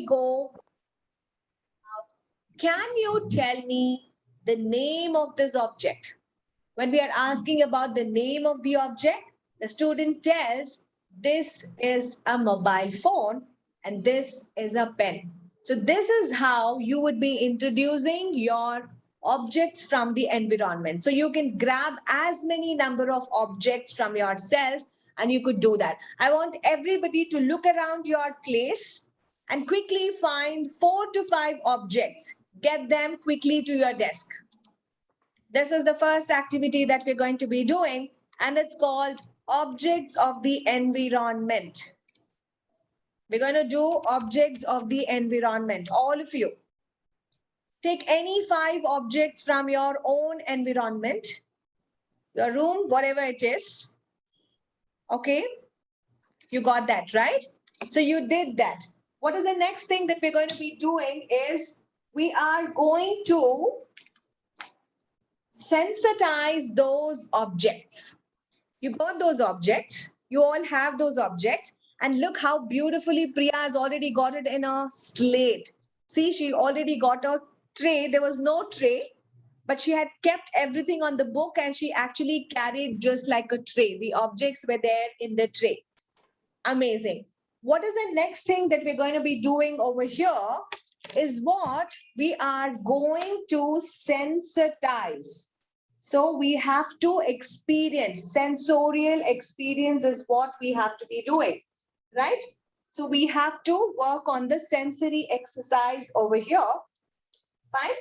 go. Can you tell me the name of this object? When we are asking about the name of the object, the student tells this is a mobile phone and this is a pen. So this is how you would be introducing your objects from the environment. So you can grab as many number of objects from yourself and you could do that. I want everybody to look around your place and quickly find 4 to 5 objects. Get them quickly to your desk. This is the first activity that we're going to be doing, and it's called Objects of the Environment. We're going to do Objects of the Environment. All of you. Take any 5 objects from your own environment, your room, whatever it is. Okay? You got that, right? So you did that. What is the next thing that we're going to be doing is we are going to sensitize those objects. You got those objects. You all have those objects. And look how beautifully Priya has already got it in a slate. See, she already got a tray. There was no tray, but she had kept everything on the book and she actually carried just like a tray. The objects were there in the tray. Amazing. What is the next thing that we're going to be doing over here is what we are going to sensitize. So we have to experience, sensorial experience is what we have to be doing, right? So we have to work on the sensory exercise over here. Fine.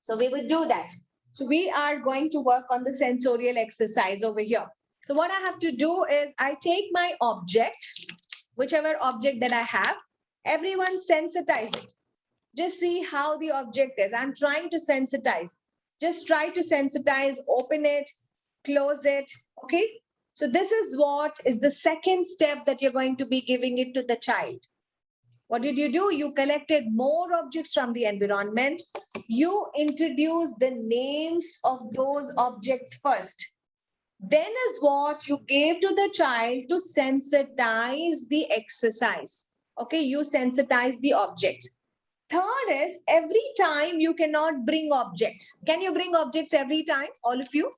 So we will do that. So we are going to work on the sensorial exercise over here. So what I have to do is I take my object, whichever object that I have, everyone sensitize it. Just see how the object is. I'm trying to sensitize. Just try to sensitize, open it, close it, okay? So this is what is the second step that you're going to be giving it to the child. What did you do? You collected more objects from the environment. You introduced the names of those objects first. Then is what you gave to the child to sensitize the exercise. Okay, you sensitize the objects. Third is every time you cannot bring objects. Can you bring objects every time? All of you?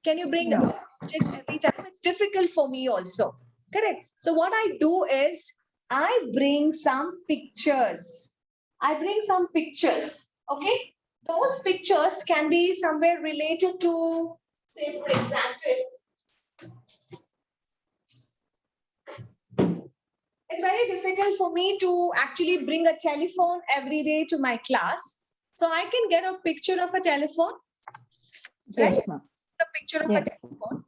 Can you bring objects every time? It's difficult for me also. Correct. So what I do is I bring some pictures. I bring some pictures. Okay. Those pictures can be somewhere related to, say, for example, it's very difficult for me to actually bring a telephone every day to my class. So I can get a picture of a telephone. Yes, Right? ma'am. A picture of a telephone.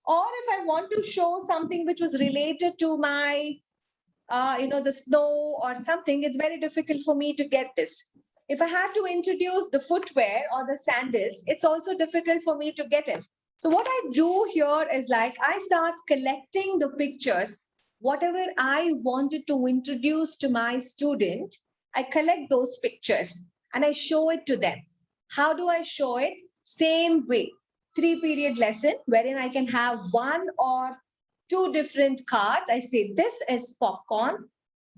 Or if I want to show something which was related to my, the snow or something, it's very difficult for me to get this. If I had to introduce the footwear or the sandals, it's also difficult for me to get it. So what I do here is like I start collecting the pictures. Whatever I wanted to introduce to my student, I collect those pictures and I show it to them. How do I show it? Same way. 3-period lesson wherein I can have 1 or 2 different cards. I say, this is popcorn.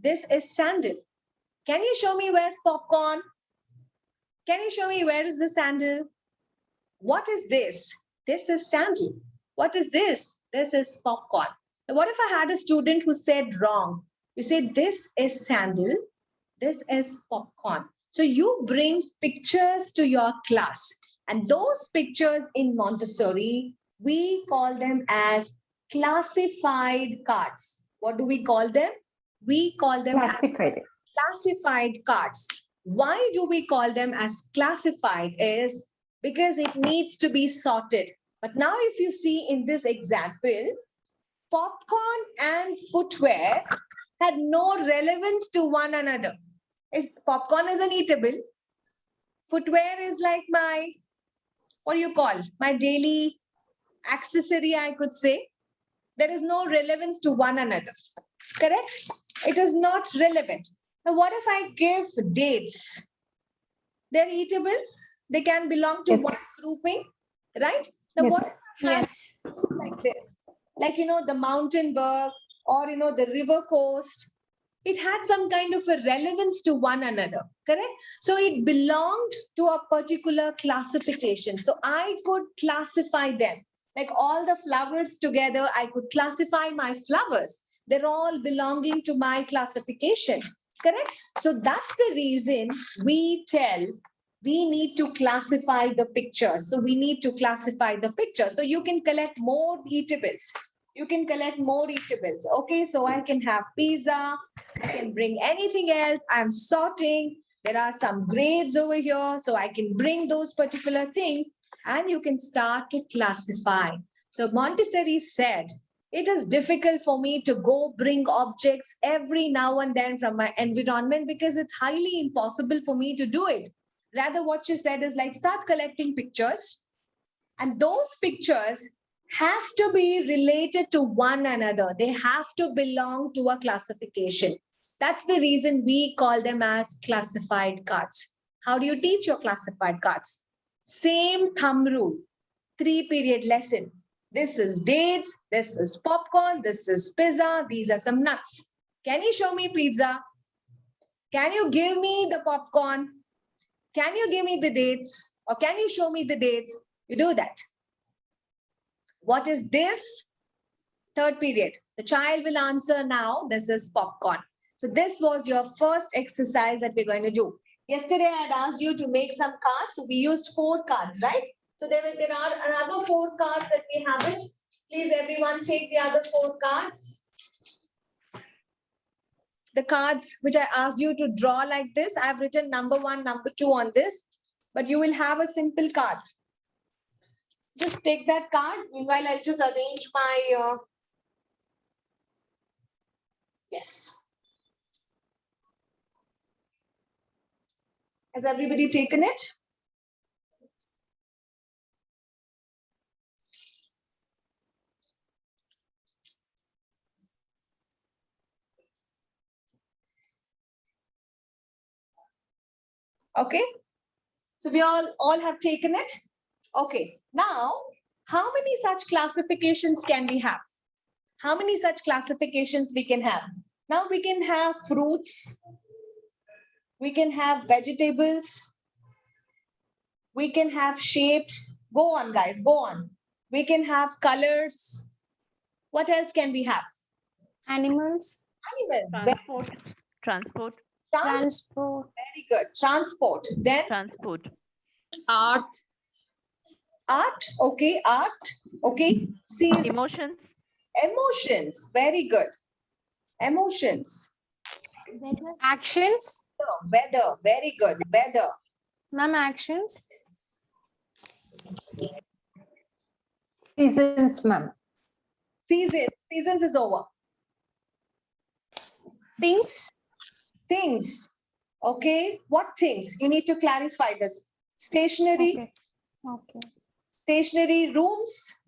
This is sandal. Can you show me where's popcorn? Can you show me where is the sandal? What is this? This is sandal. What is this? This is popcorn. Now, what if I had a student who said wrong? You say, this is sandal. This is popcorn. So you bring pictures to your class. And those pictures in Montessori, we call them as classified cards. What do we call them? We call them classified cards. Why do we call them as classified? Is because it needs to be sorted. But now if you see in this example, popcorn and footwear had no relevance to one another. If popcorn is an eatable, footwear is like my, what do you call? My daily accessory, I could say. There is no relevance to one another. Correct? It is not relevant. Now, what if I give dates? They're eatables. They can belong to one grouping, right? Now, what if I have like this? Like, the mountain bird or, the river coast. it had some kind of a relevance to one another, correct? So it belonged to a particular classification. So I could classify them. Like all the flowers together, I could classify my flowers. They're all belonging to my classification, correct? So that's the reason we tell we need to classify the pictures. So we need to classify the picture. So you can collect more eatables. You can collect more eatables. Okay, so I can have pizza. I can bring anything else. I'm sorting. There are some grapes over here. So I can bring those particular things and you can start to classify. So Montessori said, it is difficult for me to go bring objects every now and then from my environment because it's highly impossible for me to do it. Rather, what she said is like, start collecting pictures, and those pictures has to be related to one another. They have to belong to a classification. That's the reason we call them as classified cards. How do you teach your classified cards? Same thumb rule, 3-period lesson. This is dates, this is popcorn, this is pizza, these are some nuts. Can you show me pizza? Can you give me the popcorn? Can you give me the dates? Or can you show me the dates? You do that. What is this? 3rd period. The child will answer now, this is popcorn. So this was your first exercise that we're going to do. Yesterday, I had asked you to make some cards. So we used 4 cards, right? So there are another 4 cards that we haven't. Please, everyone, take the other 4 cards. The cards which I asked you to draw like this, I've written number 1, number 2 on this, but you will have a simple card. Just take that card. Meanwhile, I'll just arrange my, yes. Has everybody taken it? Okay. So we all have taken it. Okay. Now, how many such classifications can we have? How many such classifications we can have? Now we can have fruits. We can have vegetables. We can have shapes. Go on, guys, go on. We can have colors. What else can we have? Animals. Animals. Transport. Transport. Transport. Very good. Transport. Then Transport. Art. art. Okay, art. Okay. See, Emotions. emotions. Very good. Emotions. Weather. Actions. Weather. Very good. Weather. Ma'am, actions. Seasons, ma'am. Seasons. Seasons is over. Things. Things. Okay. What things? You need to clarify this. Stationery. Okay. Okay. Stationery. Rooms.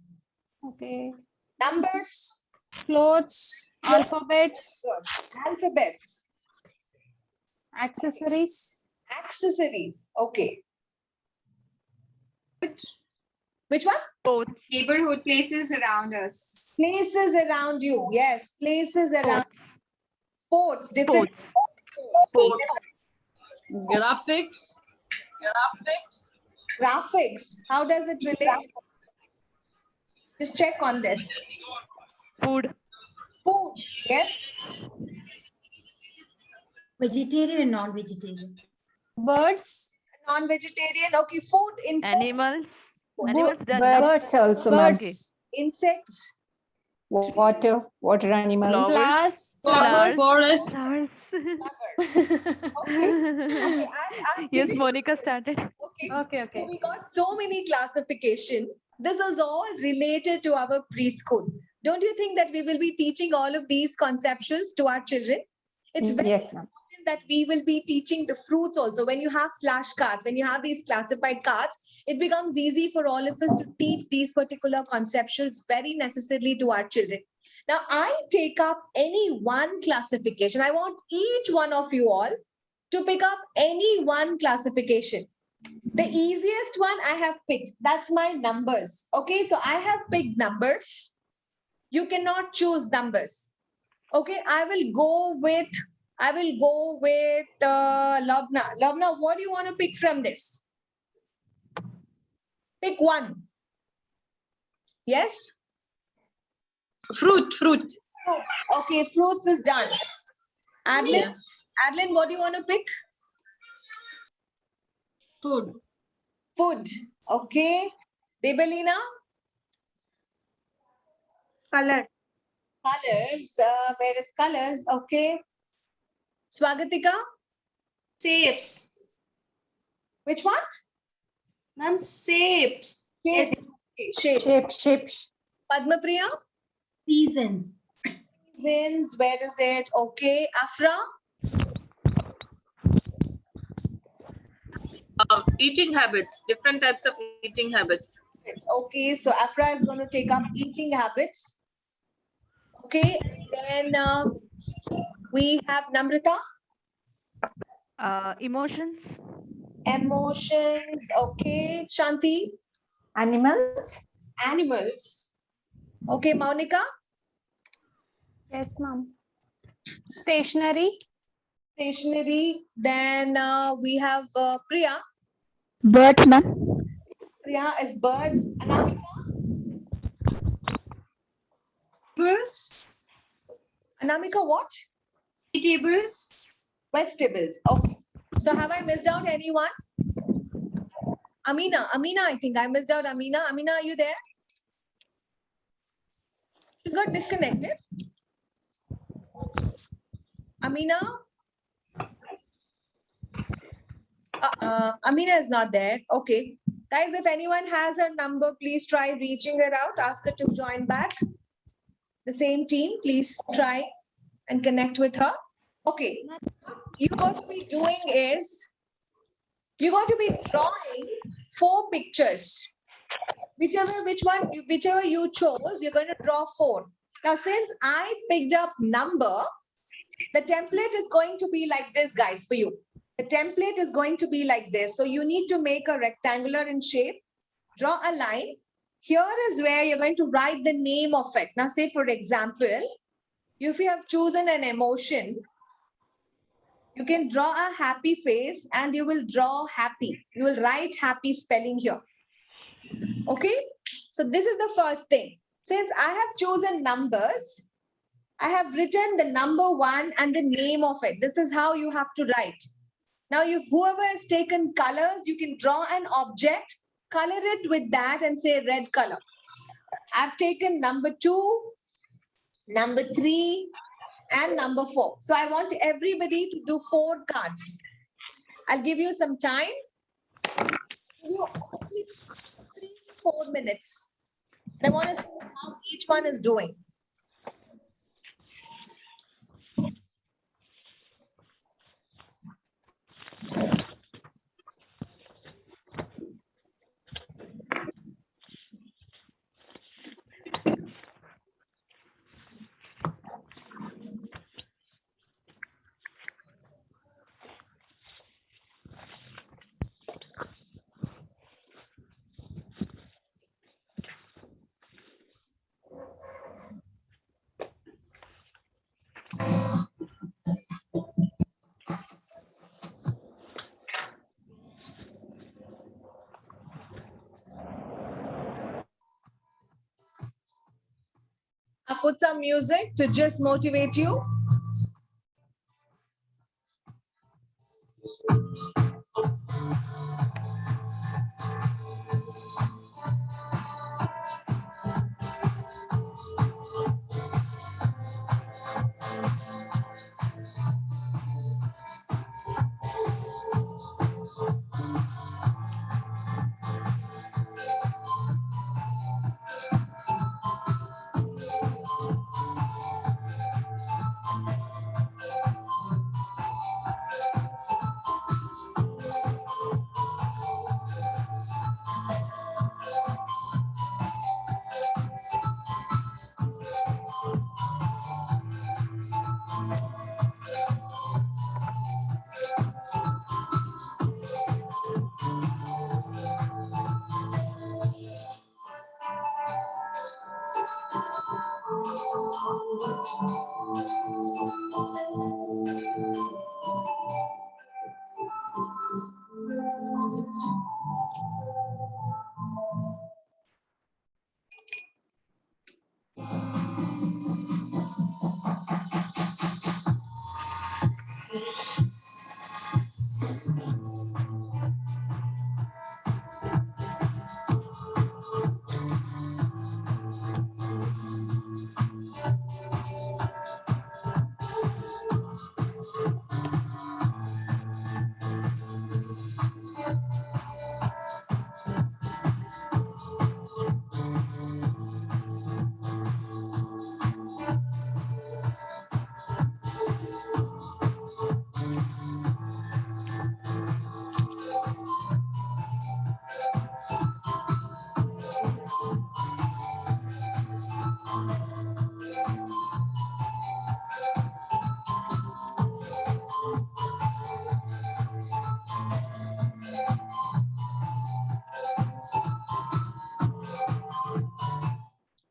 Okay. Numbers. Clothes. Alphabets. Good. Alphabets. Accessories. Accessories. Okay. Which one? Sports. Neighborhood places around us. Places around you. Yes. Places around. Sports. Different. Sports. Graphics. Graphics. How does it relate? Just check on this. Food. Food. Yes. Vegetarian and non-vegetarian. Birds. Non-vegetarian. Okay. Food. In food. Animals. Animals done. Birds also, ma'am. Birds. Insects. Water animals. Flowers. Flowers. Forest. Stars. Okay. Okay. I'm Yes, giving- Monica started. Okay. Okay. So Okay. we got so many classification. This is all related to our preschool. Don't you think that we will be teaching all of these conceptuals to our children? It's very Yes, ma'am. important that we will be teaching the fruits also. When you have flashcards, when you have these classified cards, it becomes easy for all of us to teach these particular conceptuals very necessarily to our children. Now, I take up any one classification. I want each one of you all to pick up any one classification. The easiest one I have picked, that's my numbers. Okay, so I have picked numbers. You cannot choose numbers. Okay, I will go with I will go with Labna. Labna, what do you want to pick from this? Pick one. Yes? Fruit. Fruits. Okay, fruits is done. Adlin, Adlin, what do you want to pick? Food. Food. Okay. Debelina? Color. Colors. Where is colors? Okay. Swagatika? Shapes. Which one? Ma'am, shapes. Shape. Okay, shape. Shapes. Padmapriya? Seasons. Seasons. Where is it? Okay. Afra? Eating habits, different types of eating habits. It's okay. So Afra is going to take up eating habits. Okay. Then we have Namrata. Emotions. Emotions. Okay. Shanti. Animals. Animals. Okay. Maunika. Yes, ma'am. Stationery. Stationery. Then we have Priya. Birds, ma'am. Priya is birds. Anamika. Vegetables. Anamika, what? Vegetables. Vegetables. Okay. So have I missed out anyone? Amina. Amina, I think I missed out Amina. Amina, are you there? She's got disconnected. Amina? Amina is not there. Okay. Guys, if anyone has her number, please try reaching her out. Ask her to join back. The same team, please try and connect with her. Okay. You're going to be doing is, you're going to be drawing 4 pictures. Whichever you chose, you're going to draw 4. Now, since I picked up number, the template is going to be like this, guys, for you. The template is going to be like this. So you need to make a rectangular in shape, draw a line. Here is where you're going to write the name of it. Now, say, for example, if you have chosen an emotion, you can draw a happy face and you will draw happy. You will write happy spelling here. Okay. So this is the first thing. Since I have chosen numbers, I have written the number 1 and the name of it. This is how you have to write. Now, whoever has taken colors, you can draw an object, color it with that and say red color. I've taken number 2, number 3, and number 4. So I want everybody to do 4 cards. I'll give you some time. You only 3-4 minutes. And I want to see how each one is doing. I'll put some music to just motivate you.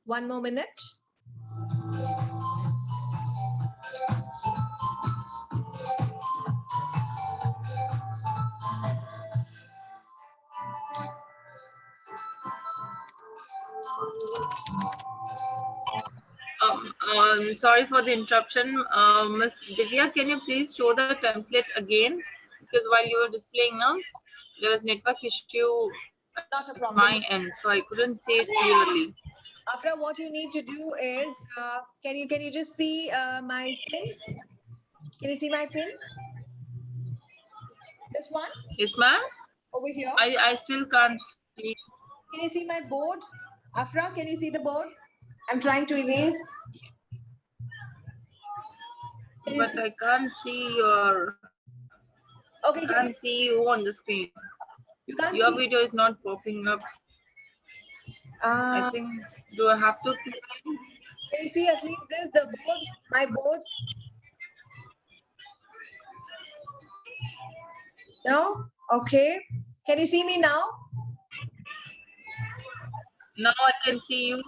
One more minute. Sorry for the interruption. Miss Divya, can you please show the template again? Because while you were displaying now, there was network issue Not a at problem. my end, so I couldn't see it clearly. Afra, what you need to do is, can you just see my pin? Can you see my pin? This one Yes, ma'am. over here. I still can't see, Can you see my board? Afra, can you see the board? I'm trying to erase. Can you but see? I can't see your. Okay, I can't see you on the screen. you can't Your see. video is not popping up. I Uh, think. Do I have to? can you see at least this, the board, my board? No? Okay. Can you see me now? Now I can see you.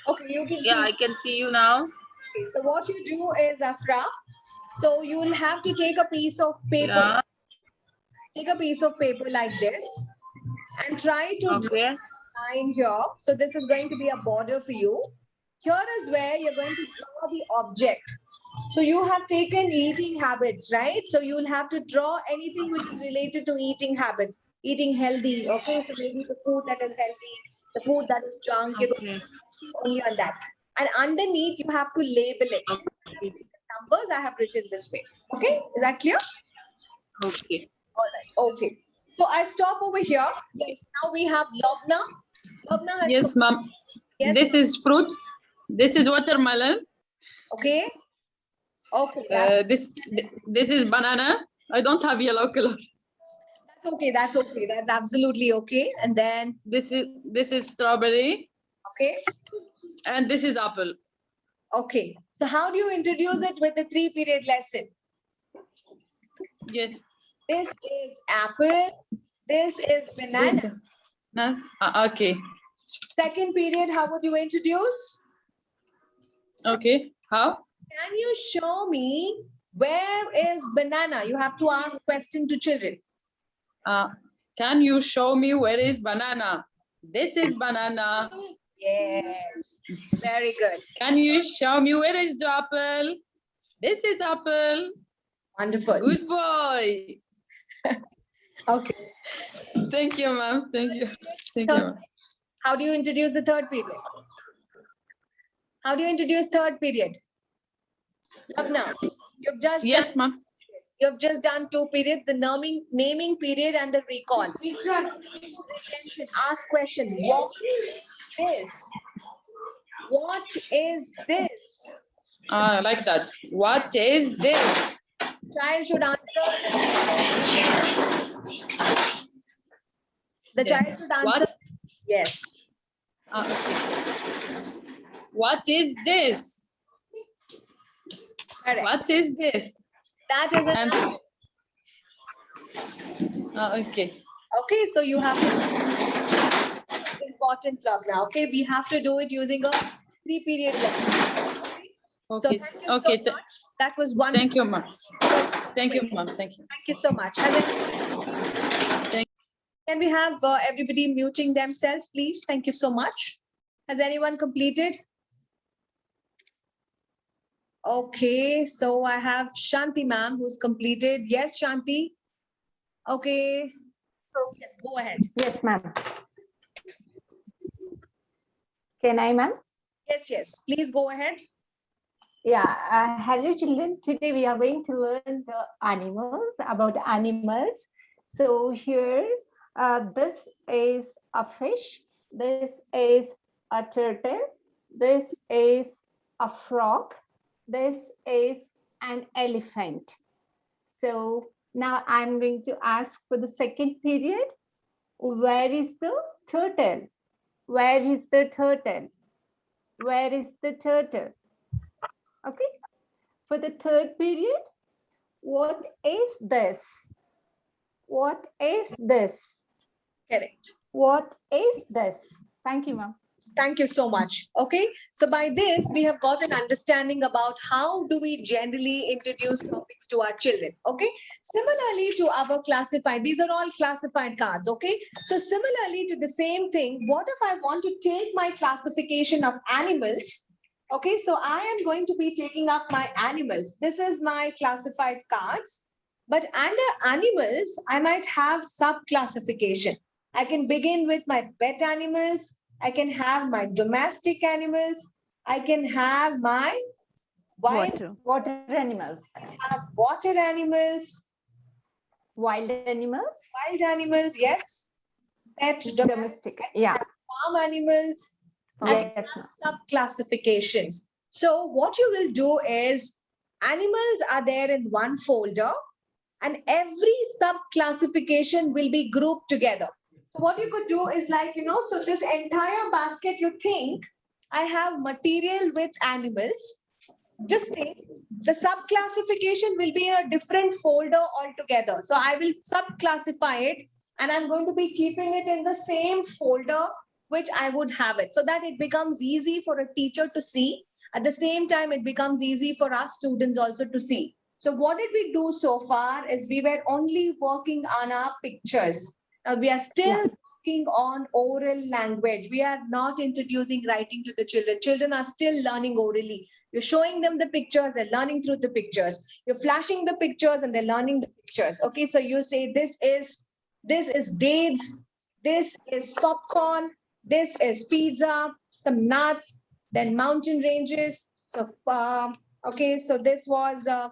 Okay, you can Yeah, see. I can see you now. Okay, so what you do is, Afra, so you will have to take a piece of paper. Yeah. Take a piece of paper like this and try to draw Okay. a line here. So this is going to be a border for you. Here is where you're going to draw the object. So you have taken eating habits, right? So you will have to draw anything which is related to eating habits, eating healthy. Okay, so maybe the food that is healthy, the food that is junk, you're going Okay. to think only on that. And underneath, you have to label it. Okay. Numbers I have written this way. Okay, is that clear? Okay. All right. Okay. So I stop over here. Yes. Now we have Lobna. Lobna has Yes, ma'am. Yes. This is fruit. This is watermelon. Okay. Okay. This is banana. I don't have yellow color. That's okay. That's okay. That's absolutely okay. And then This is strawberry, okay. and this is apple. Okay. So how do you introduce it with the 3-period lesson? Yes. This is apple. This is banana. This is- Nice. Okay. Second period, how would you introduce? Okay. How? Can you show me where is banana? You have to ask question to children. Can you show me where is banana? This is banana. Yes. Very good. Can you show me where is the apple? This is apple. Wonderful. Good boy. Okay. Thank you, ma'am. Thank you. Thank you, ma'am. How do you introduce the third period? How do you introduce third period? Lubna, you've just Yes, done, ma'am. you've just done 2 periods, the naming period and the recall. Retention. Ask question. What is? What is this? Like that. What is this? Child should answer. The Yeah. child should answer. What? Yes. Okay. What is this? Correct. What is this? That is a And noun. okay. Okay, so you have to important club now. Okay, we have to do it using a 3-period lesson. Okay. So thank you Okay. so much. That was wonderful. Thank you, ma'am. Thank you, ma'am. Thank you. Thank you so much. Can we have everybody muting themselves, please? Thank you so much. Has anyone completed? Okay, so I have Shanti ma'am who's completed. Yes, Shanti. Okay. So yes, go ahead. Yes, ma'am. Can I, ma'am? Yes, yes. Please go ahead. Yeah. Hello, children. Today we are going to learn the animals, about animals. So here, this is a fish. This is a turtle. This is a frog. This is an elephant. So now I'm going to ask for the second period. Where is the turtle? Where is the turtle? Where is the turtle? Okay. For the third period, what is this? What is this? Correct. What is this? Thank you, ma'am. Thank you so much. Okay. So by this, we have got an understanding about how do we generally introduce topics to our children. Okay. Similarly to our classified, these are all classified cards. Okay. So similarly to the same thing, what if I want to take my classification of animals? Okay. So I am going to be taking up my animals. This is my classified cards. But under animals, I might have sub-classification. I can begin with my pet animals. I can have my domestic animals. I can have my wild Water animals. water animals, Wild animals. wild animals, yes. Pet, domestic, Domestic. Yeah. farm animals, and Yes, ma'am. sub-classifications. So what you will do is animals are there in one folder and every sub-classification will be grouped together. So what you could do is like, so this entire basket, you think I have material with animals. Just think the sub-classification will be in a different folder altogether. So I will sub-classify it and I'm going to be keeping it in the same folder which I would have it so that it becomes easy for a teacher to see. At the same time, it becomes easy for our students also to see. So what did we do so far is we were only working on our pictures. Now we are still working on oral language. We are not introducing writing to the children. Children are still learning orally. You're showing them the pictures, they're learning through the pictures. You're flashing the pictures and they're learning the pictures. Okay, so you say this is dates, this is popcorn, this is pizza, some nuts, then mountain ranges. So okay, so this was a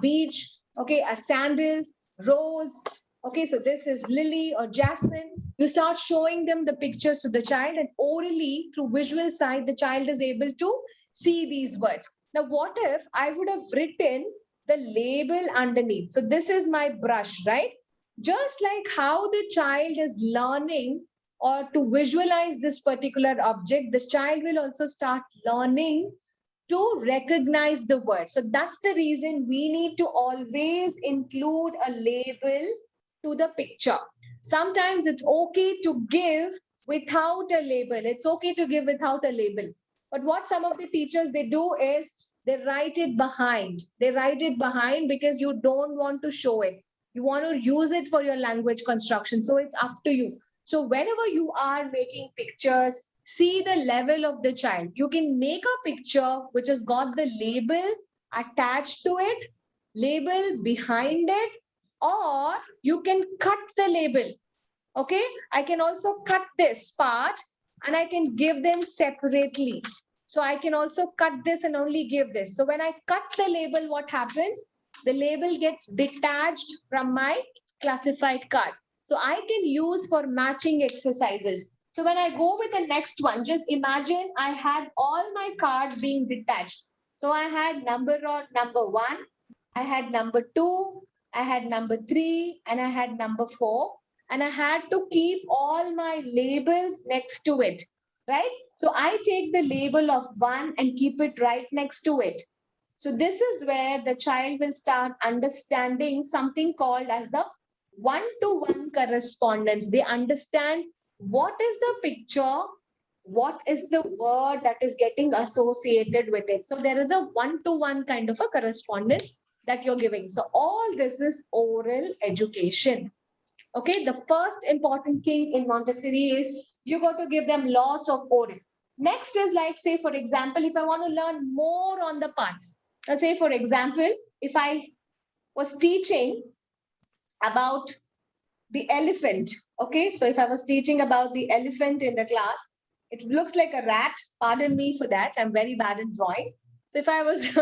beach, okay, a sandal, rose. Okay, so this is lily or jasmine. You start showing them the pictures to the child and orally through visual side, the child is able to see these words. Now, what if I would have written the label underneath? So this is my brush, right? Just like how the child is learning or to visualize this particular object, the child will also start learning to recognize the word. So that's the reason we need to always include a label to the picture. Sometimes it's okay to give without a label. It's okay to give without a label. But what some of the teachers, they do is they write it behind. They write it behind because you don't want to show it. You want to use it for your language construction. So it's up to you. So whenever you are making pictures, see the level of the child. You can make a picture which has got the label attached to it, label behind it, or you can cut the label. Okay, I can also cut this part and I can give them separately. So I can also cut this and only give this. So when I cut the label, what happens? The label gets detached from my classified card. So I can use for matching exercises. So when I go with the next one, just imagine I had all my cards being detached. So I had number 1, I had number 2, I had number 3, and I had number 4. And I had to keep all my labels next to it, right? So I take the label of 1 and keep it right next to it. So this is where the child will start understanding something called as the one-to-one correspondence. They understand what is the picture, what is the word that is getting associated with it. So there is a one-to-one kind of a correspondence that you're giving. So all this is oral education. Okay, the first important thing in Montessori is you got to give them lots of oral. Next is like, say, for example, if I want to learn more on the parts. Now, say, for example, if I was teaching about the elephant, okay, so if I was teaching about the elephant in the class, it looks like a rat. Pardon me for that. I'm very bad in drawing. So if I was,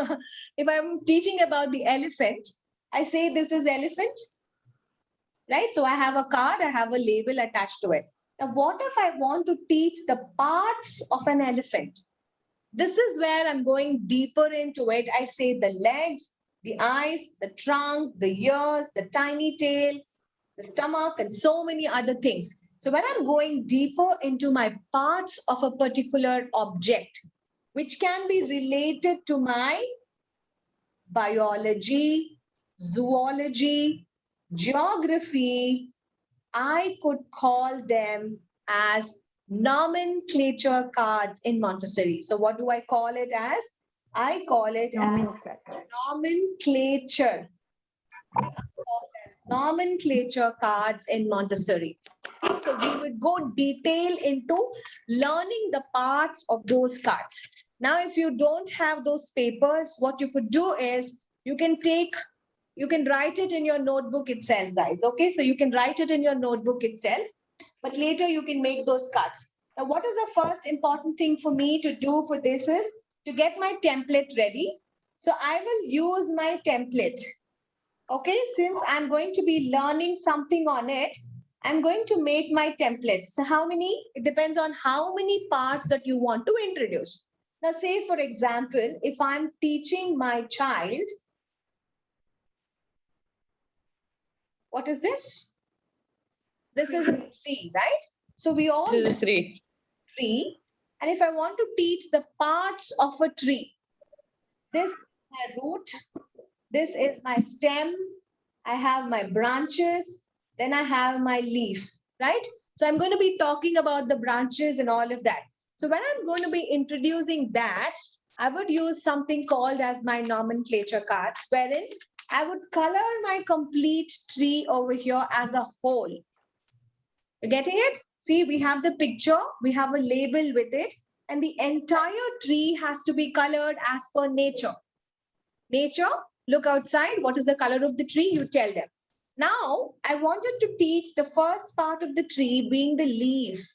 if I'm teaching about the elephant, I say this is elephant. Right? So I have a card, I have a label attached to it. Now, what if I want to teach the parts of an elephant? This is where I'm going deeper into it. I say the legs, the eyes, the trunk, the ears, the tiny tail, the stomach, and so many other things. So when I'm going deeper into my parts of a particular object, which can be related to my biology, zoology, geography, I could call them as nomenclature cards in Montessori. So what do I call it as? I call it as nomenclature. Nomenclature cards in Montessori. So we would go detail into learning the parts of those cards. Now, if you don't have those papers, what you could do is you can write it in your notebook itself, guys. Okay, so you can write it in your notebook itself, but later you can make those cards. Now, what is the first important thing for me to do for this is to get my template ready. So I will use my template. Okay, since I'm going to be learning something on it, I'm going to make my templates. So how many? It depends on how many parts that you want to introduce. Now, say, for example, if I'm teaching my child, what is this? This is a tree, right? So we all This is 3. tree. And if I want to teach the parts of a tree, this is my root, this is my stem, I have my branches, then I have my leaf, right? So I'm going to be talking about the branches and all of that. So when I'm going to be introducing that, I would use something called as my nomenclature cards, wherein I would color my complete tree over here as a whole. You're getting it? See, we have the picture, we have a label with it, and the entire tree has to be colored as per nature. Nature, look outside, what is the color of the tree? You tell them. Now, I wanted to teach the first part of the tree being the leaf.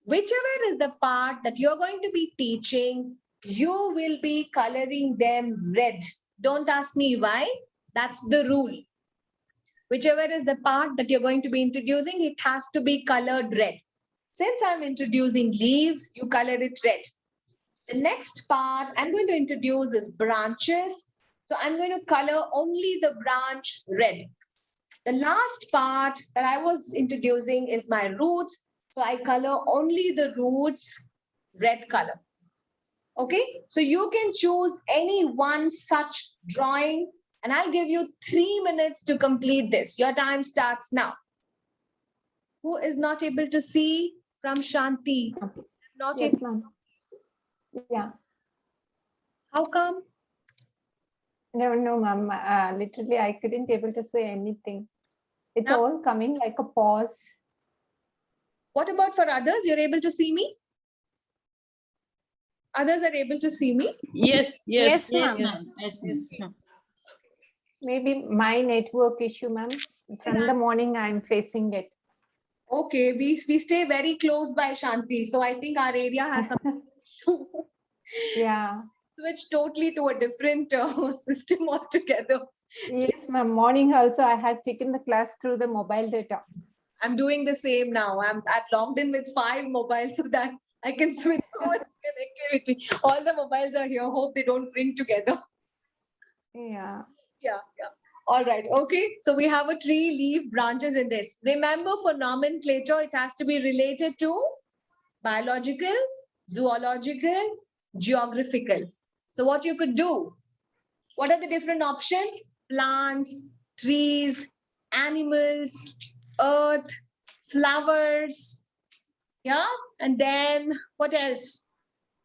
Whichever is the part that you're going to be teaching, you will be coloring them red. Don't ask me why. That's the rule. Whichever is the part that you're going to be introducing, it has to be colored red. Since I'm introducing leaves, you color it red. The next part I'm going to introduce is branches. So I'm going to color only the branch red. The last part that I was introducing is my roots. So I color only the roots red color. Okay, so you can choose any one such drawing and I'll give you 3 minutes to complete this. Your time starts now. Who is not able to see? From Shanti. Not Yes, able. ma'am. Yeah. How come? No, ma'am. Literally, I couldn't able to say anything. It's Now- all coming like a pause. What about for others? You're able to see me? Others are able to see me? Yes, yes, Yes, Yes, ma'am. ma'am. Yes, ma'am. yes, ma'am. Maybe my network issue, ma'am. From the morning, I'm facing it. Okay, we stay very close by Shanti. So I think our area has some issue. Yeah. Switch totally to a different system altogether. Yes, ma'am. Morning also, I had taken the class through the mobile data. I'm doing the same now. I've logged in with 5 mobiles so that I can switch over the connectivity. All the mobiles are here. Hope they don't ring together. Yeah. Yeah. All right. Okay. So we have a tree, leaf, branches in this. Remember, for nomenclature, it has to be related to biological, zoological, geographical. So what you could do? What are the different options? Plants, trees, animals, earth, flowers. Yeah. And then what else?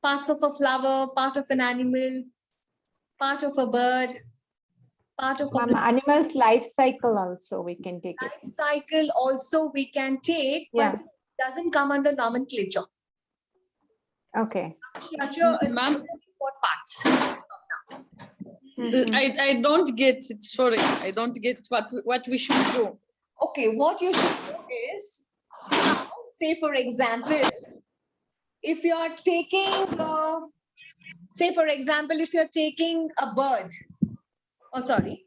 Parts of a flower, part of an animal, part of a bird, part of a Ma'am, animals' life cycle also we can take it. life cycle also we can take, Yeah. but it doesn't come under nomenclature. Okay. Nomenclature is Ma'am? only for parts. Mhm. I don't get it. Sorry, I don't get what we should do. Okay, what you should do is, now, say for example, if you are taking, say for example, if you're taking a bird, oh sorry.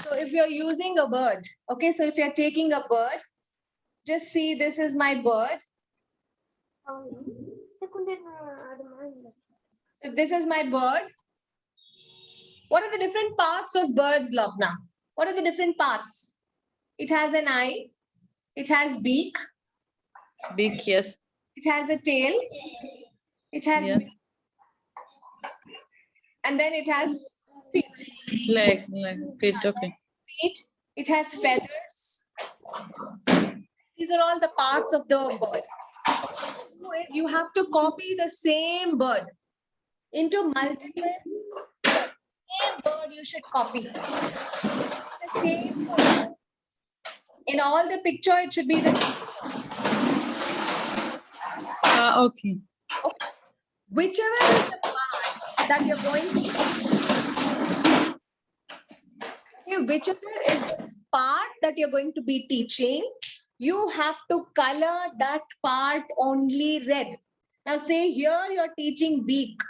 So if you're using a bird, okay, so if you're taking a bird, just see this is my bird. If this is my bird, what are the different parts of birds, Lobna? What are the different parts? It has an eye, it has beak, Big, yes. it has a tail, it has Yes. and then it has feet. Like, fish, okay. Feet, it has feathers, it These are all the parts of the bird. Is you have to copy the same bird into multiple. Same bird you should copy. The same bird. In all the picture, it should be the Okay. whichever is the part that you're going to. Okay, whichever is the part that you're going to be teaching, you have to color that part only red. Now say here you're teaching beak.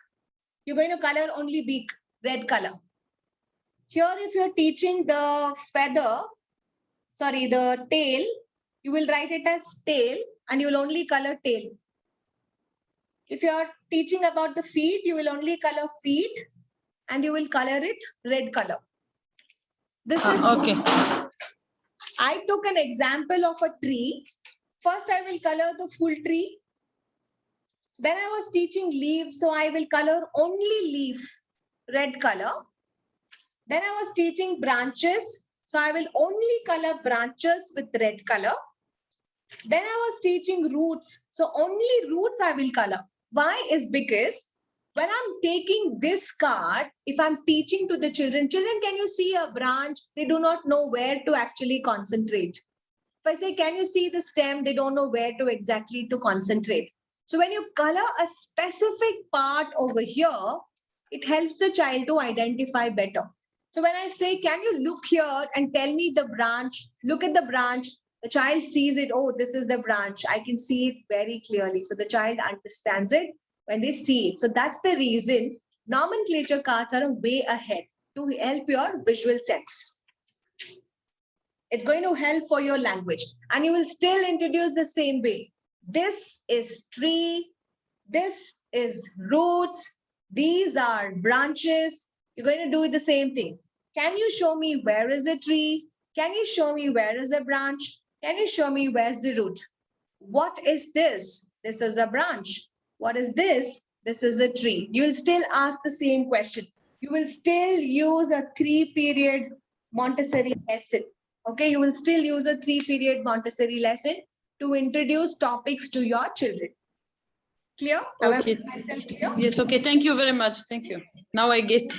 You're going to color only beak, red color. Here if you're teaching the feather, sorry, the tail, you will write it as tail and you will only color tail. If you're teaching about the feet, you will only color feet and you will color it red color. This is Okay. I took an example of a tree. First, I will color the full tree. Then I was teaching leaves, so I will color only leaf, red color. Then I was teaching branches, so I will only color branches with red color. Then I was teaching roots, so only roots I will color. Why is because when I'm taking this card, if I'm teaching to the children, can you see a branch? They do not know where to actually concentrate. If I say, can you see the stem? They don't know where to exactly to concentrate. So when you color a specific part over here, it helps the child to identify better. So when I say, can you look here and tell me the branch? Look at the branch. The child sees it. Oh, this is the branch. I can see it very clearly. So the child understands it when they see it. So that's the reason nomenclature cards are a way ahead to help your visual sense. It's going to help for your language. And you will still introduce the same way. This is tree. This is roots. These are branches. You're going to do the same thing. Can you show me where is a tree? Can you show me where is a branch? Can you show me where's the root? What is this? This is a branch. What is this? This is a tree. You will still ask the same question. You will still use a 3-period Montessori lesson. Okay, you will still use a 3-period Montessori lesson to introduce topics to your children. Clear? Okay. Myself clear? Yes, okay. Thank you very much. Thank you. Now I get it.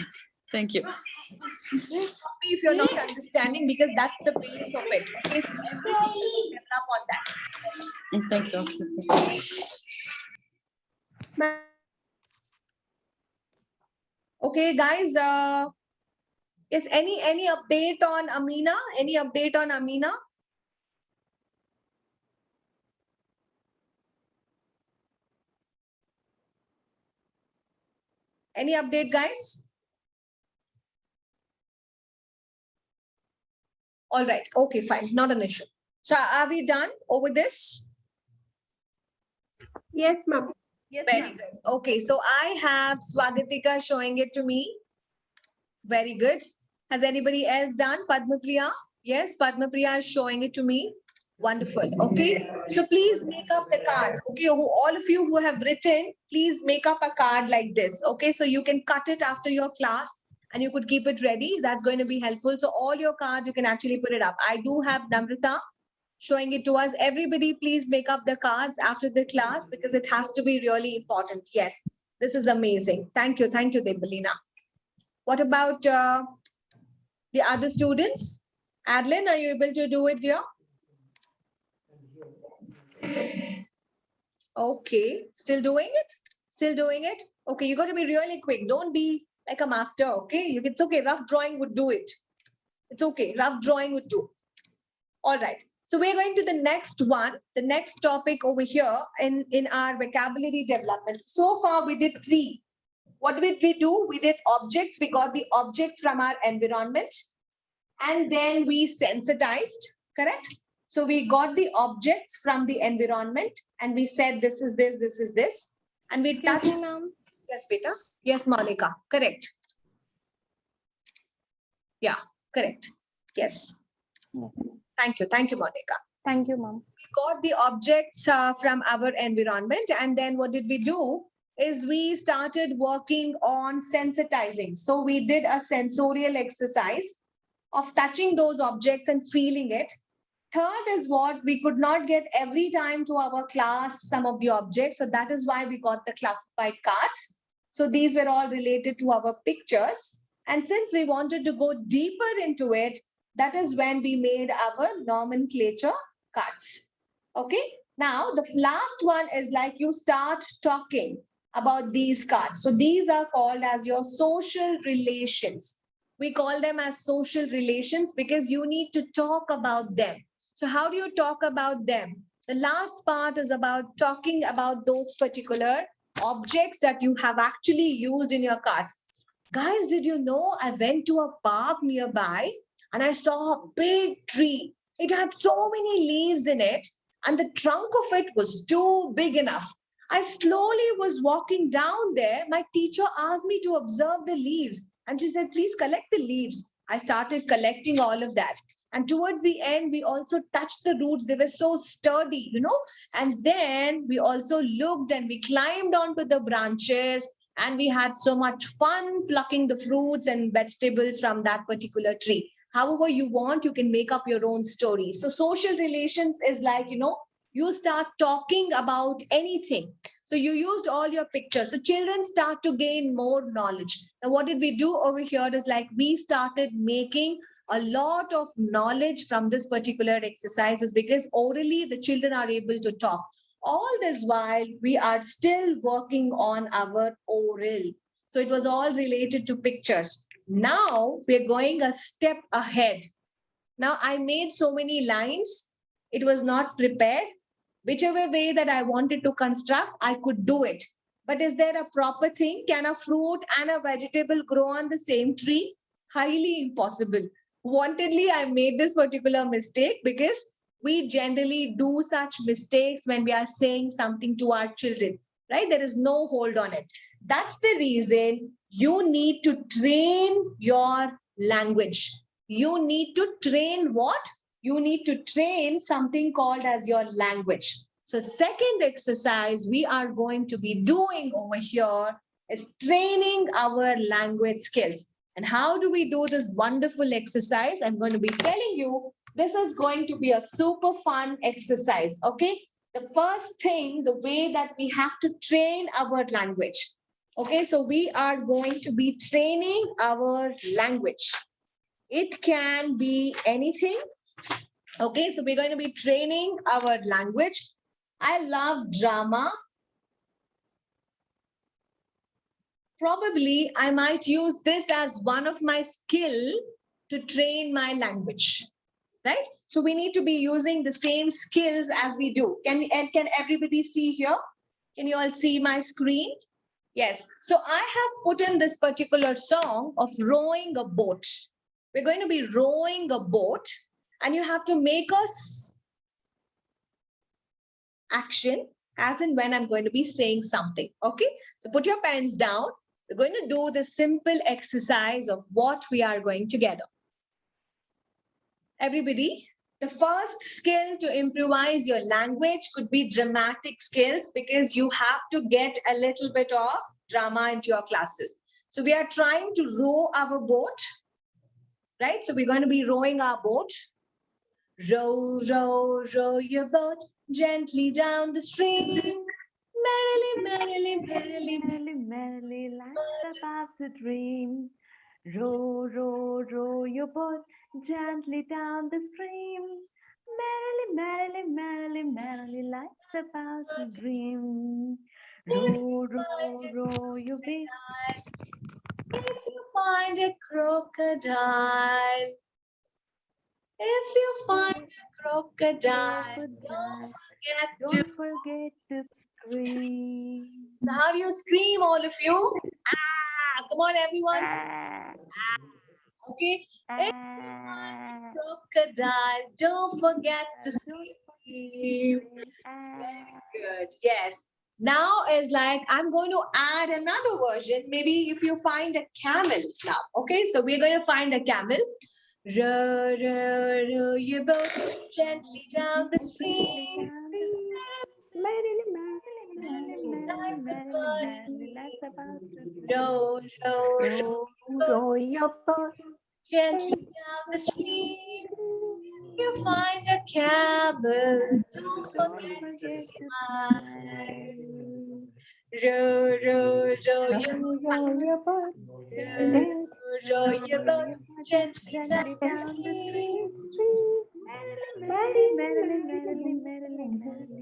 Thank you. Please stop me if you're not understanding because that's the base of it. Okay, so everything will develop on that. Thank you. Okay, guys. Yes, any update on Amina? Any update on Amina? Any update, guys? All right. Okay, fine. Not an issue. So are we done over this? Yes, ma'am. Yes, Very good. Okay, so I have Swagatika showing it to me. Very good. Has anybody else done? Padmapriya? Yes, Padmapriya is showing it to me. Wonderful. Okay, so please make up the cards. Okay, all of you who have written, please make up a card like this. Okay, so you can cut it after your class and you could keep it ready. That's going to be helpful. So all your cards, you can actually put it up. I do have Namrata showing it to us. Everybody, please make up the cards after the class because it has to be really important. Yes, this is amazing. Thank you. Thank you, Debelina. What about the other students? Adeline, are you able to do it, dear? Okay, still doing it? Still doing it? Okay, you got to be really quick. Don't be like a master, okay? It's okay. Rough drawing would do it. It's okay. Rough drawing would do. All right. So we're going to the next one, the next topic over here in our vocabulary development. So far, we did 3. What did we do? We did objects. We got the objects from our environment. And then we sensitized, correct? So we got the objects from the environment and we said, this is this, this is this. And we touched. Excuse me, ma'am. Yes, beta. Yes, Malika. Correct. Yeah, correct. Yes. Thank you. Thank you, Monica. Thank you, ma'am. We got the objects from our environment. And then what did we do? Is we started working on sensitizing. So we did a sensorial exercise of touching those objects and feeling it. Third is what we could not get every time to our class, some of the objects. So that is why we got the classified cards. So these were all related to our pictures. And since we wanted to go deeper into it, that is when we made our nomenclature cards. Okay. Now the last one is like you start talking about these cards. So these are called as your social relations. We call them as social relations because you need to talk about them. So how do you talk about them? The last part is about talking about those particular objects that you have actually used in your cards. Guys, did you know I went to a park nearby and I saw a big tree. It had so many leaves in it and the trunk of it was too big enough. I slowly was walking down there. My teacher asked me to observe the leaves and she said, please collect the leaves. I started collecting all of that. And towards the end, we also touched the roots. They were so sturdy, you know. And then we also looked and we climbed onto the branches and we had so much fun plucking the fruits and vegetables from that particular tree. However you want, you can make up your own story. So social relations is like, you know, you start talking about anything. So you used all your pictures. So children start to gain more knowledge. Now, what did we do over here is like we started making a lot of knowledge from this particular exercises because orally the children are able to talk. All this while we are still working on our oral. So it was all related to pictures. Now we're going a step ahead. Now I made so many lines. It was not prepared. Whichever way that I wanted to construct, I could do it. But is there a proper thing? Can a fruit and a vegetable grow on the same tree? Highly impossible. Wantedly, I made this particular mistake because we generally do such mistakes when we are saying something to our children, right? There is no hold on it. That's the reason you need to train your language. You need to train what? You need to train something called as your language. So second exercise we are going to be doing over here is training our language skills. And how do we do this wonderful exercise? I'm going to be telling you, this is going to be a super fun exercise, okay? The first thing, the way that we have to train our language. Okay, so we are going to be training our language. It can be anything. Okay, so we're going to be training our language. I love drama. Probably I might use this as one of my skill to train my language, right? So we need to be using the same skills as we do. Can everybody see here? Can you all see my screen? Yes. So I have put in this particular song of rowing a boat. We're going to be rowing a boat and you have to make us action as in when I'm going to be saying something. Okay. So put your pens down. We're going to do this simple exercise of what we are going together. Everybody, the first skill to improvise your language could be dramatic skills because you have to get a little bit of drama into your classes. So we are trying to row our boat, right? So we're going to be rowing our boat. Row, row, row your boat gently down the stream. Merrily, merrily, merrily, Merrily, merrily, like above the dream. Row, row, row your boat gently down the stream. Merrily, merrily, merrily, merrily, like about the dream. Row, row, row your boat. if you find a crocodile, if you find a crocodile, Don't forget to scream. So how do you scream, all of you? Ah, come on, everyone. Ah, Okay. ah, Crocodile, don't forget to don't scream. ah. Good. Yes. Now is like, I'm going to add another version. Maybe if you find a camel now. Okay. So we're going to find a camel. Row, row, row your boat gently down the stream. Merrily, merrily, merrily, Life is merrily, merrily, like about the dream. Row, row, row Row your boat gently down the stream. You find a camel, don't forget to smile. Row, row, row your boat. Row your boat gently down the stream.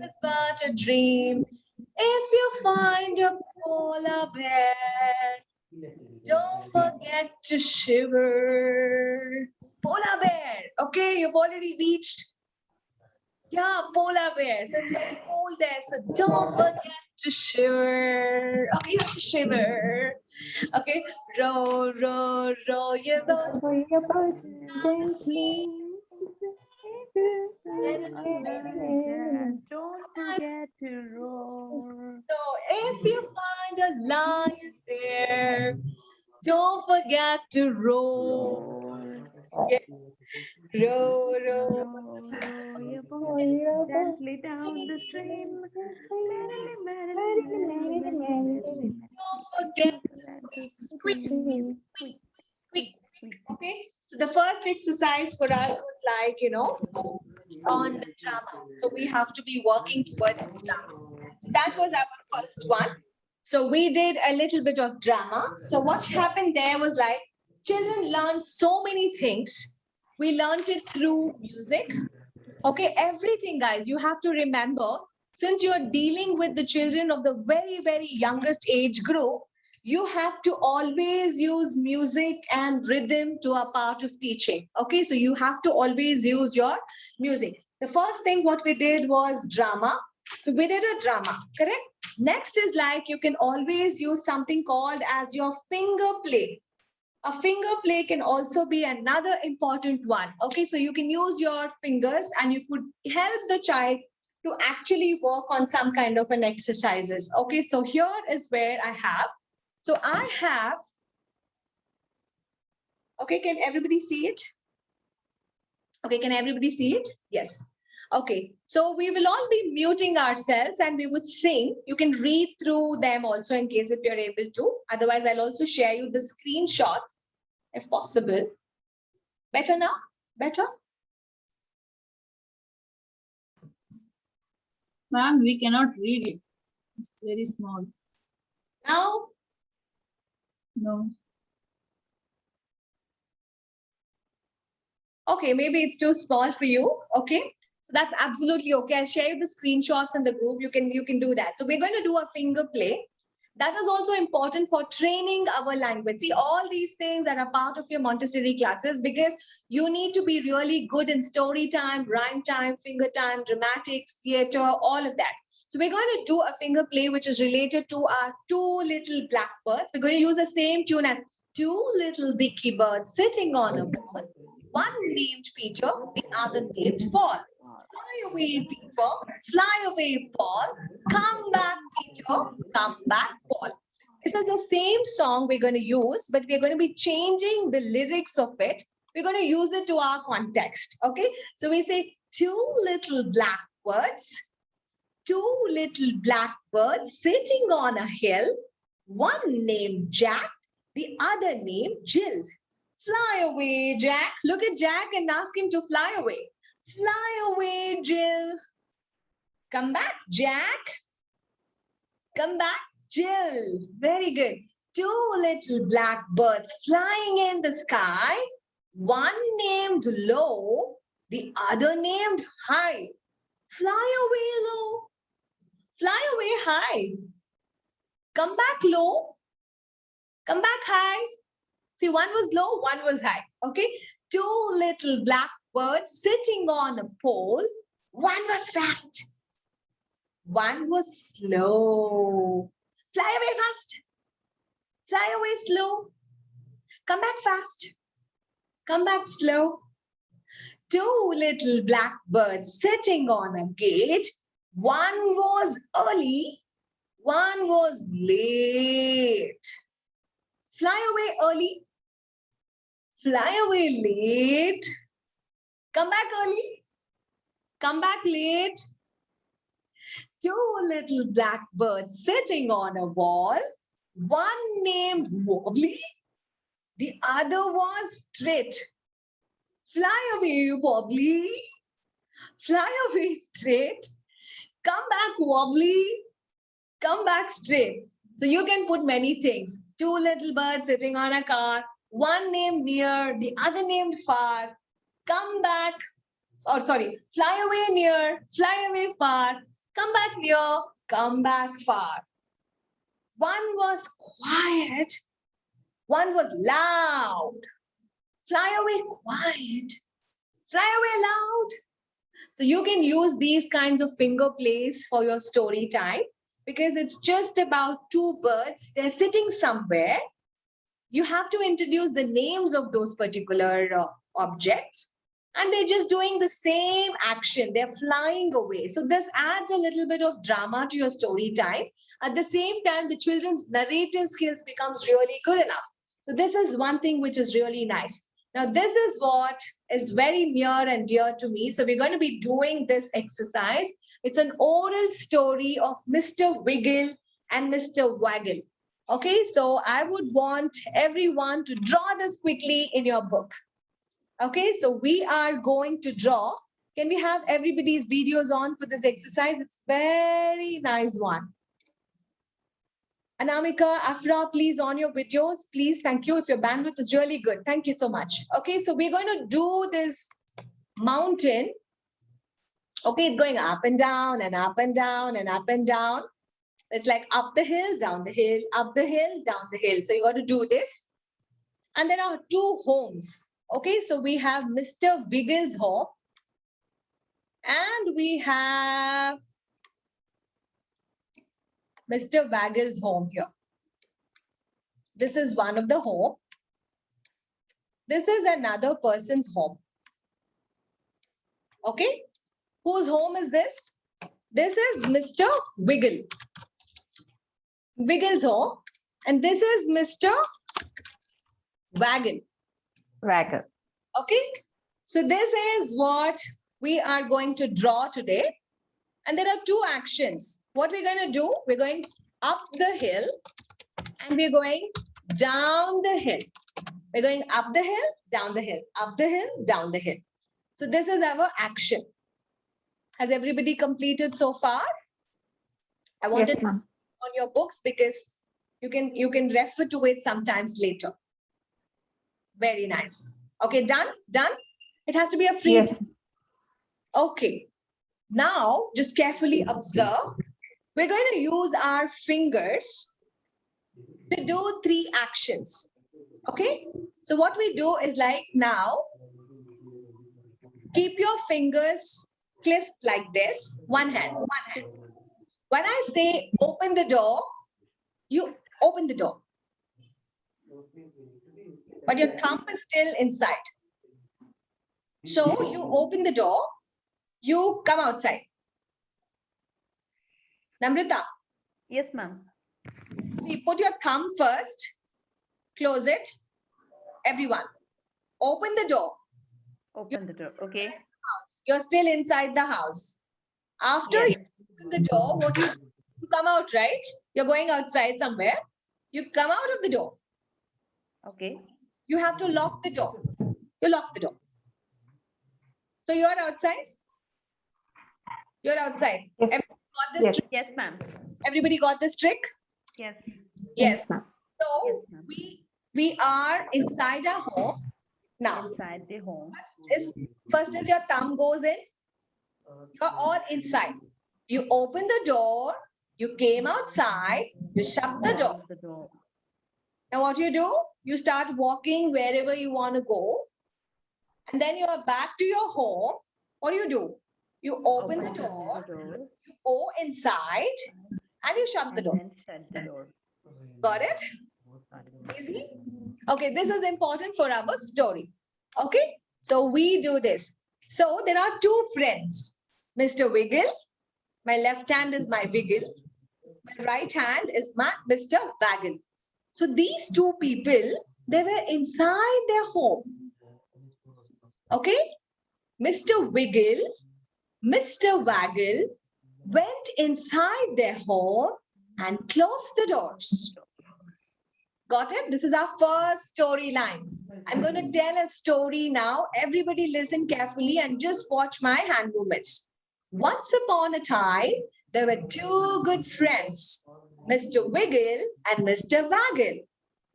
It's but a dream. If you find a polar bear, don't forget to shiver. Polar bear. Okay, you've already reached. Yeah, polar bear. So it's very cold there. So don't forget to shiver. Okay, you have to shiver. Okay. Row, row, row your boat. Don't forget to roar. So if you find a lion there, don't forget to row. Yeah. Row, row. Row your boat gently down the stream. Merrily, merrily, merrily, merrily, Don't forget to squeak, squeak. Okay. So the first exercise for us was like, on the drama. So we have to be working towards the drama. So that was our first one. So we did a little bit of drama. So what happened there was like children learned so many things. We learned it through music. Okay, everything, guys, you have to remember, since you're dealing with the children of the very, very youngest age group, you have to always use music and rhythm to a part of teaching. Okay, so you have to always use your music. The first thing what we did was drama. So we did a drama, correct? Next is like you can always use something called as your finger play. A finger play can also be another important one. Okay, so you can use your fingers and you could help the child to actually work on some kind of an exercises. Okay, so here is where I have. So I have, okay, can everybody see it? Okay, can everybody see it? Yes. Okay, so we will all be muting ourselves and we would sing. You can read through them also in case if you're able to. Otherwise, I'll also share you the screenshots if possible. Better now? Better? Ma'am, we cannot read it. It's very small. Now? No. Okay, maybe it's too small for you. Okay, so that's absolutely okay. I'll share you the screenshots in the group. You can do that. So we're going to do a finger play. That is also important for training our language. See, all these things are a part of your Montessori classes because you need to be really good in story time, rhyme time, finger time, dramatics, theater, all of that. So we're going to do a finger play which is related to our two little blackbirds. We're going to use the same tune as two little dicky birds sitting on a ball. One named Peter, the other named Paul. Fly away, Peter. Fly away, Paul. Come back, Peter. Come back, Paul. This is the same song we're going to use, but we're going to be changing the lyrics of it. We're going to use it to our context. Okay. So we say two little blackbirds. Two little blackbirds sitting on a hill. One named Jack, the other named Jill. Fly away, Jack. Look at Jack and ask him to fly away. Fly away, Jill. Come back, Jack. Come back, Jill. Very good. Two little blackbirds flying in the sky. One named Low, the other named High. Fly away, Low. Fly away, High. Come back, Low. Come back, High. See, one was low, one was high. Okay. Two little blackbirds sitting on a pole. One was fast. One was slow. Fly away fast. Fly away slow. Come back fast. Come back slow. Two little blackbirds sitting on a gate. One was early. One was late. Fly away early. Fly away late. Come back early. Come back late. Two little blackbirds sitting on a wall. One named Wobbly. The other was straight. Fly away, wobbly. Fly away straight. Come back, wobbly. Come back straight. So you can put many things. Two little birds sitting on a car, one named near, the other named far. Come back, or sorry, fly away near, fly away far. Come back near, come back far. One was quiet, one was loud. Fly away quiet, fly away loud. So you can use these kinds of finger plays for your story time because it's just about two birds. They're sitting somewhere. You have to introduce the names of those particular objects and they're just doing the same action. They're flying away. So this adds a little bit of drama to your story time. At the same time, the children's narrative skills becomes really good enough. So this is one thing which is really nice. Now, this is what is very near and dear to me. So we're going to be doing this exercise. It's an oral story of Mr. Wiggle and Mr. Waggle. Okay, so I would want everyone to draw this quickly in your book. Okay, so we are going to draw. Can we have everybody's videos on for this exercise? It's very nice one. Anamika, Afra, please on your videos. Please, thank you. If your bandwidth is really good. Thank you so much. Okay, so we're going to do this mountain. Okay, it's going up and down and up and down and up and down. It's like up the hill, down the hill, up the hill, down the hill. So you got to do this. And there are two homes. Okay, so we have Mr. Wiggle's home. And we have Mr. Waggle's home here. This is one of the home. This is another person's home. Okay, whose home is this? This is Mr. Wiggle. Wiggle's home. And this is Mr. Waggle. Waggle. Okay, so this is what we are going to draw today. And there are two actions. What we're going to do, we're going up the hill and we're going down the hill. We're going up the hill, down the hill, up the hill, down the hill. So this is our action. Has everybody completed so far? I want it on your books because you can refer to it sometimes later. Very nice. Okay, done? Done? It has to be a free. Yes. Okay. Now, just carefully observe. We're going to use our fingers to do three actions. Okay? So what we do is like now, keep your fingers clasped like this, one hand, one hand. When I say open the door, you open the door. But your thumb is still inside. So you open the door, you come outside. Namrita, Yes, ma'am. see, put your thumb first, close it. Everyone, open the door. Open the door. Okay. You're still inside the house. After Yes. you open the door, what you come out, right? You're going outside somewhere. You come out of the door. Okay. You have to lock the door. You lock the door. So you're outside. You're outside. Yes. Everybody got this Yes. trick? Yes, ma'am. Everybody got this trick? Yes. Yes. ma'am. So Yes, ma'am. we are inside our home. Now, Inside the home. first is your thumb goes in. You're all inside. You open the door. You came outside. You shut the door. The door. Now what you do? You start walking wherever you want to go. And then you are back to your home. What do? You open the door, you go inside, and you shut the door. And then shut the door. Got it? Easy? Okay, this is important for our story. Okay, so we do this. So there are two friends. Mr. Wiggle, my left hand is my Wiggle. My right hand is my Mr. Waggle. So these two people, they were inside their home. Okay, Mr. Wiggle, Mr. Waggle went inside their home and closed the doors. Got it? This is our first storyline. I'm going to tell a story now. Everybody listen carefully and just watch my hand movements. Once upon a time, there were two good friends, Mr. Wiggle and Mr. Waggle.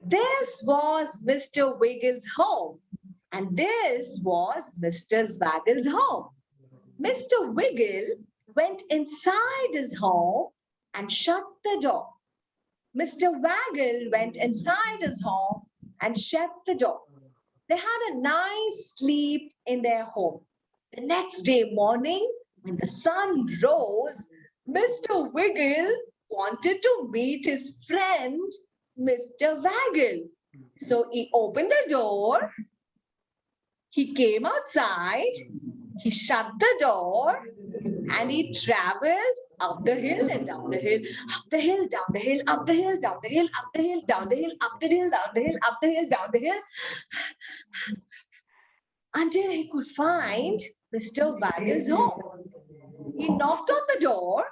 This was Mr. Wiggle's home, and this was Mr. Waggle's home. Mr. Wiggle went inside his home and shut the door. Mr. Waggle went inside his home and shut the door. They had a nice sleep in their home. The next day morning, when the sun rose, Mr. Wiggle wanted to meet his friend, Mr. Waggle. So he opened the door, he came outside, he shut the door, and he traveled up the hill and down the hill, up the hill, down the hill, up the hill, down the hill, up the hill, down the hill, up the hill, down the hill, up the hill, down the hill, until he could find Mr. Waggle's home. He knocked on the door.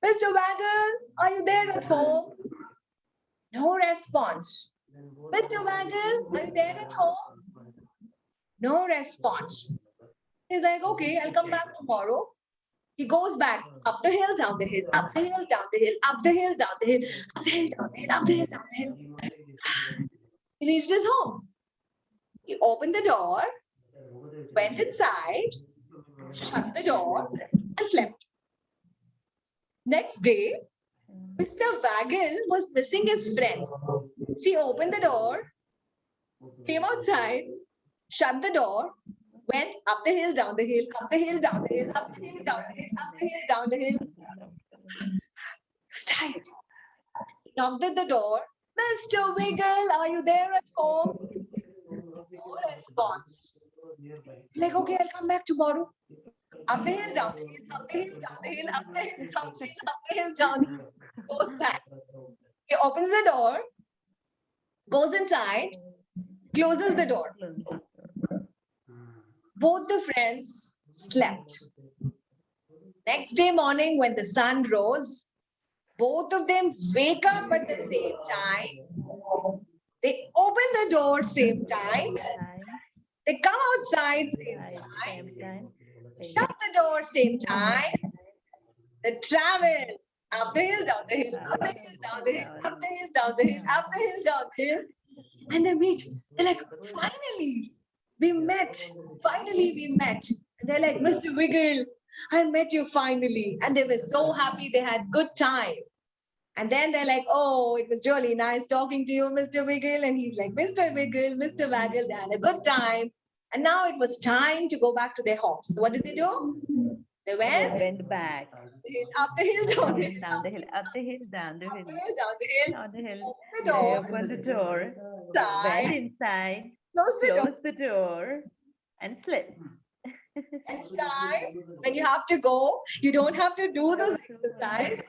Mr. Waggle, are you there at home? No response. Mr. Waggle, are you there at home? No response. He's like, okay, I'll come back tomorrow. He goes back up the hill, down the hill, up the hill, down the hill, up the hill, down the hill, up the hill, down the hill, up the hill, down the hill. He reached his home. He opened the door, went inside, shut the door, and slept. Next day, Mr. Waggle was missing his friend. She opened the door, came outside, shut the door, went up the hill, down the hill, up the hill, down the hill, up the hill, down the hill, up the hill, down the hill. He was tired. He knocked at the door. Mr. Wiggle, are you there at home? No response. Like, okay, I'll come back tomorrow. Up the hill, down the hill, up the hill, down the hill, up the hill, down the hill, up the hill, down the hill. Goes back. He opens the door, goes inside, closes the door. Both the friends slept. Next day morning, when the sun rose, both of them wake up at the same time. They open the door same time. They come outside same time. Shut the door same time. They travel up the hill, down the hill, up the hill, down the hill, up the hill, down the hill, up the hill, down the hill. And they meet. They're like, finally, we met. Finally, we met. And they're like, Mr. Wiggle, I met you finally. And they were so happy. They had good time. And then they're like, oh, it was really nice talking to you, Mr. Wiggle. And he's like, Mr. Wiggle, Mr. Waggle, they had a good time. And now it was time to go back to their homes. So what did they do? They went back. Up the hill, down the hill, Down the hill, up the hill, down the up hill, the hill, down the hill, down the hill. the door, Open the door, side, went inside, close the door, close the door, and slept. and time. When you have to go, you don't have to do those exercise.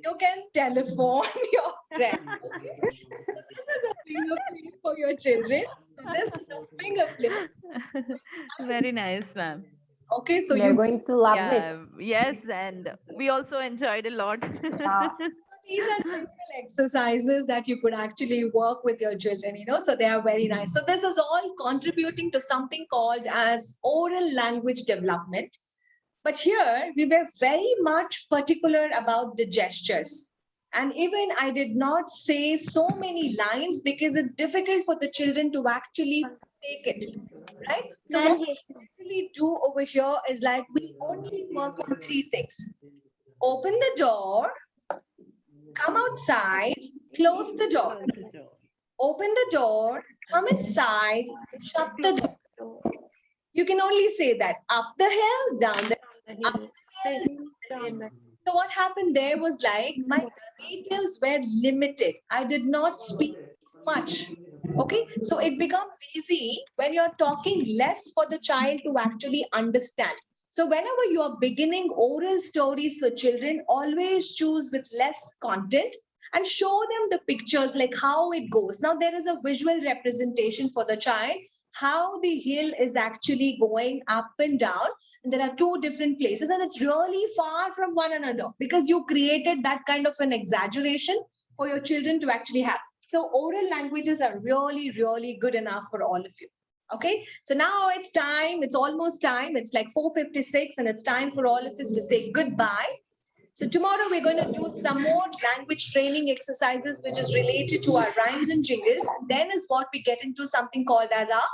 You can telephone your friend. This is a finger flip for your children. This is a finger flip. Very nice, ma'am. Okay, so They're you going to love Yeah, it. yes, and we also enjoyed a lot. Yeah. these are simple exercises that you could actually work with your children, so they are very nice. So this is all contributing to something called as oral language development. But here we were very much particular about the gestures. And even I did not say so many lines because it's difficult for the children to actually take it, right? So what we actually do over here is like we only work on 3 things. Open the door, come outside, close the door. Open the door, come inside, shut the door. You can only say that up the hill, down the hill, up the hill, down the hill. So what happened there was like my relatives were limited. I did not speak much. Okay, so it becomes easy when you're talking less for the child to actually understand. So whenever you are beginning oral stories for children, always choose with less content and show them the pictures like how it goes. Now there is a visual representation for the child, how the hill is actually going up and down. And there are 2 different places and it's really far from one another because you created that kind of an exaggeration for your children to actually have. So oral languages are really, really good enough for all of you. Okay, so now it's time. It's almost time. It's like 4:56 and it's time for all of us to say goodbye. So tomorrow we're going to do some more language training exercises, which is related to our rhymes and jingles. And then is what we get into something called as our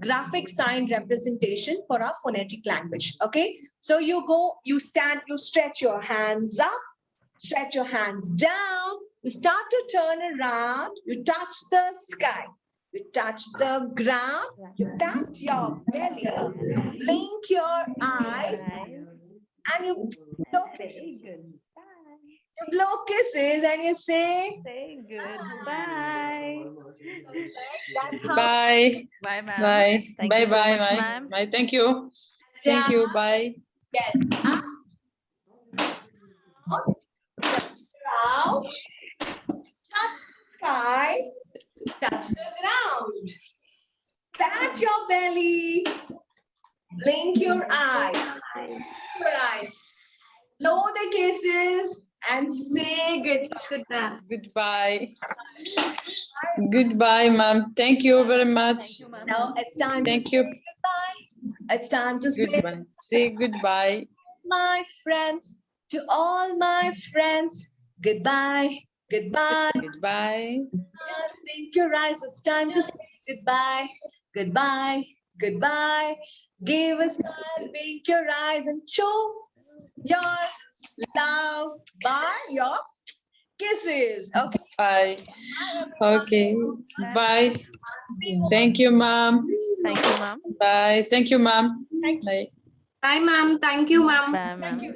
graphic sign representation for our phonetic language. Okay, so you go, you stand, you stretch your hands up, stretch your hands down, you start to turn around, you touch the sky, you touch the ground, you tap your belly, blink your eyes, and you blow, Say goodbye. you blow kisses and you say, Say goodbye. that's how Bye. Bye, ma'am. Bye. Thank Bye you so bye, much, bye. ma'am. Bye. Thank you. Thank you. Bye. yes, up, out, touch the sky, touch the ground, pat your belly, blink your eyes, blow the kisses, and say goodbye. Goodbye. Goodbye, ma'am. Thank you very much. Thank you, ma'am. Now it's time to Thank say you. goodbye. It's time to say Goodbye. Say goodbye. my friends, to all my friends. Goodbye, goodbye. Goodbye. Blink your eyes. It's time to say goodbye, goodbye, goodbye. Give a smile, blink your eyes, and show your love by your kisses. Okay. Bye. Okay. Bye. Thank you, ma'am. Thank you, ma'am. Bye. Thank you, ma'am. Thank you. Bye. Bye, ma'am. Thank you, ma'am. Bye, ma'am.